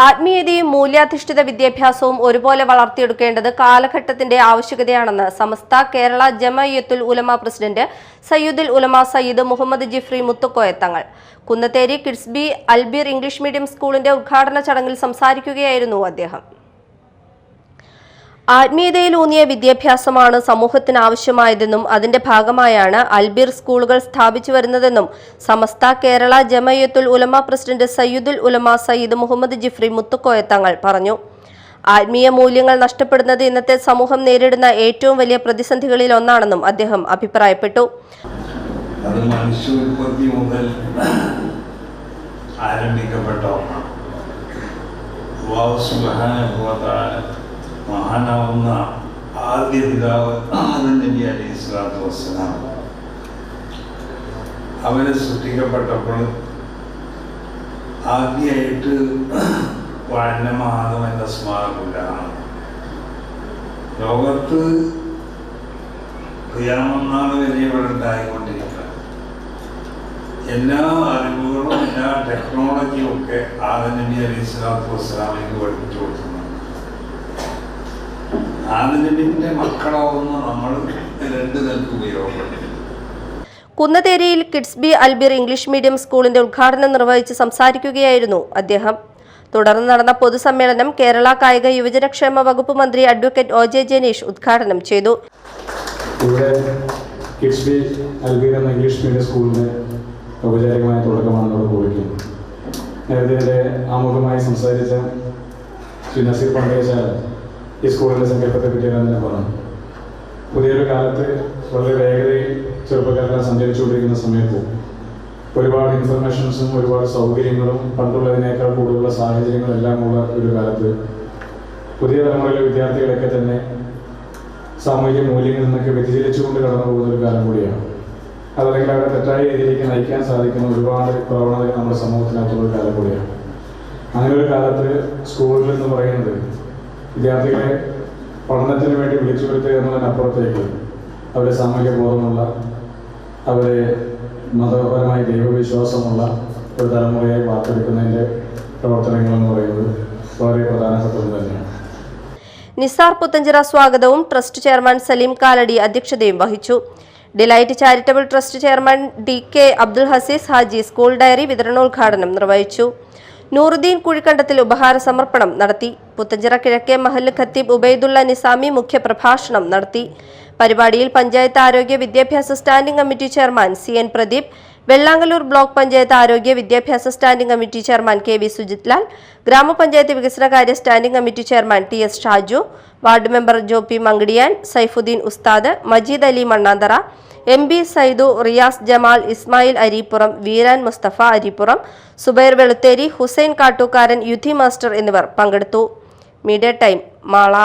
ആത്മീയതയും മൂല്യാധിഷ്ഠിത വിദ്യാഭ്യാസവും ഒരുപോലെ വളർത്തിയെടുക്കേണ്ടത് കാലഘട്ടത്തിന്റെ ആവശ്യകതയാണെന്ന് സമസ്ത കേരള ജമഇയ്യത്തുൽ ഉലമ പ്രസിഡന്റ് സയ്യിദുൽ ഉലമ Sayyid Muhammad Jifri Muthukoya Thangal Kunnatheri kids B Albeer English medium സ്കൂളിന്റെ ഉദ്ഘാടന ചടങ്ങിൽ സംസാരിക്കുകയായിരുന്നു അദ്ദേഹം. ആത്മീയതയിലൂന്നിയ വിദ്യാഭ്യാസമാണ് സമൂഹത്തിന് ആവശ്യമായതെന്നും അതിന്റെ ഭാഗമായാണ് അൽബീർ സ്കൂളുകൾ സ്ഥാപിച്ചു വരുന്നതെന്നും സമസ്ത കേരള ജമഇയ്യത്തുൽ ഉലമ പ്രസിഡന്റ് സയ്യിദുൽ ഉലമ സയ്യിദ് മുഹമ്മദ് ജിഫ്രി മുത്തുക്കോയ തങ്ങൾ പറഞ്ഞു. ആത്മീയ മൂല്യങ്ങൾ നഷ്ടപ്പെടുന്നത് ഇന്നത്തെ സമൂഹം നേരിടുന്ന ഏറ്റവും വലിയ പ്രതിസന്ധികളിൽ ഒന്നാണെന്നും അദ്ദേഹം അഭിപ്രായപ്പെട്ടു. അത് മനുഷ്യോത്പത്തി മുതൽ ആരംഭിക്കപ്പെട്ട ഒന്നാണ്. മഹാനാവുന്ന ആദ്യ പിതാവ് ആദം നബി അലൈഹി സ്വലാത്തു വസ്സലാം അവരെ സൃഷ്ടിക്കപ്പെട്ടപ്പോൾ ആദ്യമായിട്ട് വഅല്ലമ ആദമ അസ്മാഅ. ലോകത്ത് ഖിയാമത്ത് നാൾ വരെ ഇവിടെ ഉണ്ടായിക്കൊണ്ടിരിക്കുക എല്ലാ അറിവുകളും എല്ലാ ടെക്നോളജിയും ഒക്കെ ആദം നബി അലൈഹി സ്വലാത്തു വസ്സലാമിലേക്ക് പഠിപ്പിച്ചു കൊടുക്കുന്നു. ആദമിന്റെ മക്കളാവുന്ന നമ്മൾ രണ്ട് നിലക്ക് ഉപയോഗപ്പെടുത്തും. കുന്നത്തേരിയിൽ kids B Albeer English medium സ്കൂളിന്റെ ഉദ്ഘാടനം നിർവഹിച്ച് സംസാരിക്കുകയായിരുന്നു അദ്ദേഹം. തുടർന്ന് നടന്ന പൊതുസമ്മേളനം കേരള കായിക യുവജനക്ഷേമ വകുപ്പ് മന്ത്രി അഡ്വക്കേറ്റ് ഒ.ജെ. ജനീഷ് ഉദ്ഘാടനം ചെയ്തു. കിഡ്സ് ബി അൽബീർ എന്ന ഇംഗ്ലീഷ് മീഡിയം സ്കൂളിന് ഔപചാരികമായ തുടക്കമാണ് നമ്മൾ കുറിക്കുന്നത്. നേരത്തെ ആമുഖമായി സംസാരിച്ച ശ്രീ നസീർ പണ്ടേച്ചാൽ ഈ സ്കൂളിൻ്റെ സങ്കല്പത്തെ പറ്റി തന്നെ പറഞ്ഞു. പുതിയൊരു കാലത്ത് വളരെ വേഗതയിൽ ചെറുപ്പക്കാരെല്ലാം സഞ്ചരിച്ചുകൊണ്ടിരിക്കുന്ന സമയത്ത് ഒരുപാട് ഇൻഫർമേഷൻസും ഒരുപാട് സൗകര്യങ്ങളും പണ്ടുള്ളതിനേക്കാൾ കൂടുതലുള്ള സാഹചര്യങ്ങളെല്ലാം ഉള്ള ഒരു കാലത്ത് പുതിയ തലമുറയിലെ വിദ്യാർത്ഥികളൊക്കെ തന്നെ സാമൂഹിക മൂല്യങ്ങളിൽ നിന്നൊക്കെ വ്യതിചലിച്ചുകൊണ്ട് കടന്നു പോകുന്ന ഒരു കാലം കൂടിയാണ്. അതല്ലെങ്കിൽ അവരെ തെറ്റായ രീതിയിലേക്ക് നയിക്കാൻ സാധിക്കുന്ന ഒരുപാട് പ്രവണതകൾ നമ്മുടെ സമൂഹത്തിനകത്തുള്ള ഒരു കാലം കൂടിയാണ്. അങ്ങനെ ഒരു കാലത്ത് സ്കൂളുകൾ എന്ന് പറയുന്നത് വിദ്യാർത്ഥികളെ പഠനത്തിന് വേണ്ടി വിളിച്ചു വരുത്തുക എന്നതിനപ്പുറത്തേക്ക് അവരെ സാമൂഹിക ബോധമുള്ള, അവരെ മതപരമായ ദൈവവിശ്വാസമുള്ള ഒരു തലമുറയെ വാർത്തെടുക്കുന്നതിൻ്റെ പ്രവർത്തനങ്ങളെന്ന് പറയുന്നത് വളരെ പ്രധാനപ്പെട്ടത് തന്നെയാണ്. നിസാർ പുത്തഞ്ചിറ സ്വാഗതവും ട്രസ്റ്റ് ചെയർമാൻ സലീം കാലടി അധ്യക്ഷതയും വഹിച്ചു. Delight charitable trust chairman DK Abdul Haseez Haji school diary വിതരണോദ്ഘാടനം നിർവഹിച്ചു. നൂറുദ്ദീൻ കുഴിക്കണ്ടത്തിൽ ഉപഹാര സമർപ്പണം നടത്തി. പുത്തഞ്ചിറ കിഴക്കേ മഹല്ല് ഖത്തീബ് ഉബൈദുള്ള നിസാമി മുഖ്യപ്രഭാഷണം നടത്തി. പരിപാടിയിൽ പഞ്ചായത്ത് ആരോഗ്യ വിദ്യാഭ്യാസ standing committee chairman CN Pradeep, Vellangallur block panchayat ആരോഗ്യ വിദ്യാഭ്യാസ standing committee chairman KV Sujith Lal, ഗ്രാമപഞ്ചായത്ത് വികസനകാര്യ standing committee chairman TS Shaju, ward member Jopi Mankadiyan, Saifuddin ഉസ്താദ്, മജീദ് അലി മണ്ണാന്തറ, MB സൈദു, റിയാസ് ജമാൽ, ഇസ്മായിൽ അരീപ്പുറം, വീരാൻ മുസ്തഫ അരീപ്പുറം, സുബൈർ വെളുത്തേരി, ഹുസൈൻ കാട്ടൂക്കാരൻ, യുദ്ധി മാസ്റ്റർ എന്നിവർ പങ്കെടുത്തു. Media time Mala.